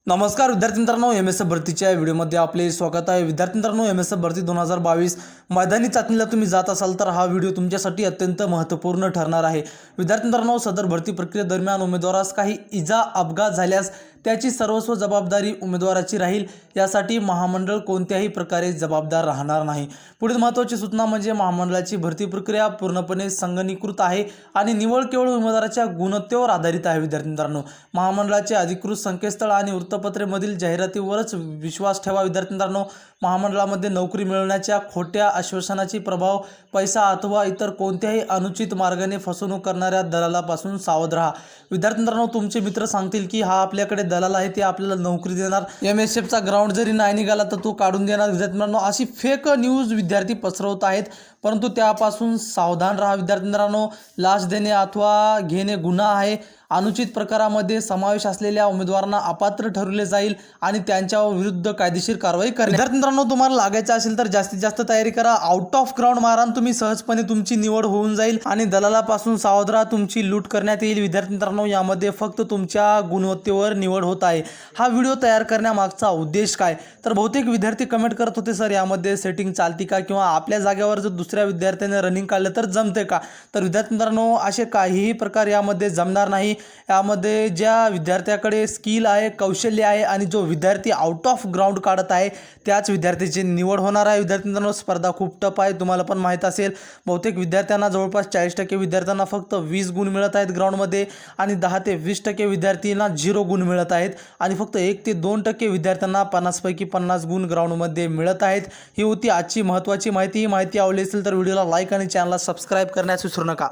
नमस्कार विद्यार्थी मित्रांनो, एमएसएफ भरतीच्या व्हिडिओमध्ये आपले स्वागत आहे। विद्यार्थी मित्रांनो, एमएसएफ भरती 2022 मैदानी चाचणीला तुम्ही जात असाल तर हा व्हिडिओ तुमच्यासाठी अत्यंत महत्त्वपूर्ण ठरणार आहे। विद्यार्थी मित्रांनो, सदर भरती प्रक्रियेदरम्यान उमेदवारास काही इजा अपघात झाल्यास त्याची सर्वस्व जबाबदारी उमेदवाराची राहील। यासाठी महामंडळ कोणत्याही प्रकारे जबाबदार राहणार नाही। पुढील महत्त्वाची सूचना म्हणजे महामंडळाची भरती प्रक्रिया पूर्णपणे संगणकीकृत आहे आणि निवड केवळ उमेदवाराच्या गुणवत्तेवर आधारित आहे। विद्यार्थी मित्रांनो, महामंडळाचे अधिकृत संकेतस्थळ आणि वृत्तपत्रेमधील जाहिरातीवरच विश्वास ठेवा। विद्यार्थी मित्रांनो, महामंडळामध्ये नोकरी मिळवण्याच्या खोट्या आश्वासनाची प्रभाव, पैसा अथवा इतर कोणत्याही अनुचित मार्गाने फसवणूक करणाऱ्या दलालापासून सावध राहा। विद्यार्थी मित्रांनो, तुमचे मित्र सांगतील की हा आपल्याकडे दलाल आहे, ते आपल्याला नोकरी देणार, एमएसएफचा ग्राउंड जरी नाही निघाला तर तो काढून देणार। विद्यार्थी मित्रांनो, अशी फेक न्यूज विद्यार्थी पसरवत आहेत, परंतु त्यापासून सावधान राहा। विद्यार्थी मित्रांनो, लाच देणे अथवा घेणे गुन्हा आहे। अनुचित प्रकारामध्ये समावेश असलेल्या उमेदवारांना अपात्र ठरवले जाईल आणि त्यांच्या विरुद्ध कायदेशीर कारवाई करा। विद्यार्थी मित्रांनो, तुम्हाला लागायचं असेल तर जास्तीत जास्त तयारी करा। आउट ऑफ ग्राउंड मारा, तुम्ही सहजपणे तुमची निवड होऊन जाईल आणि दलालापासून सावध राहा, तुमची लूट करण्यात येईल। विद्यार्थी मित्रांनो, यामध्ये फक्त तुमच्या गुणवत्तेवर निवड होत आहे। हा व्हिडिओ तयार करण्यामागचा उद्देश काय, तर बहुतेक विद्यार्थी कमेंट करत होते, सर यामध्ये सेटिंग चालते का, किंवा आपल्या जागेवर जर दुसऱ्या विद्यार्थ्याने रनिंग काढलं तर जमते का। तर विद्यार्थी मित्रांनो, असे काहीही प्रकार यामध्ये जमणार नाही। यामध्ये ज्या विद्यार्थ्याकडे स्किल आहे, कौशल्य आहे आणि जो विद्यार्थी आउट ऑफ ग्राउंड काढत आहे त्याच विद्यार्थ्याची निवड होणार आहे। विद्यार्थी मित्रांनो, स्पर्धा खूप टफ आहे, तुम्हाला पण माहीत असेल। बहुतेक विद्यार्थ्यांना जवळपास 40% विद्यार्थ्यांना फक्त 20 गुण मिळत आहेत ग्राउंडमध्ये आणि 10 ते 20% विद्यार्थ्यांना 0 गुण मिळत आहेत आणि फक्त 1 ते 2% विद्यार्थ्यांना 50 पैकी 50 गुण ग्राउंडमध्ये मिळत आहेत। ही होती आजची महत्त्वाची माहिती। ही माहिती आवडली असेल तर व्हिडिओला लाईक आणि चॅनलला सबस्क्राईब करण्यास विसरू नका।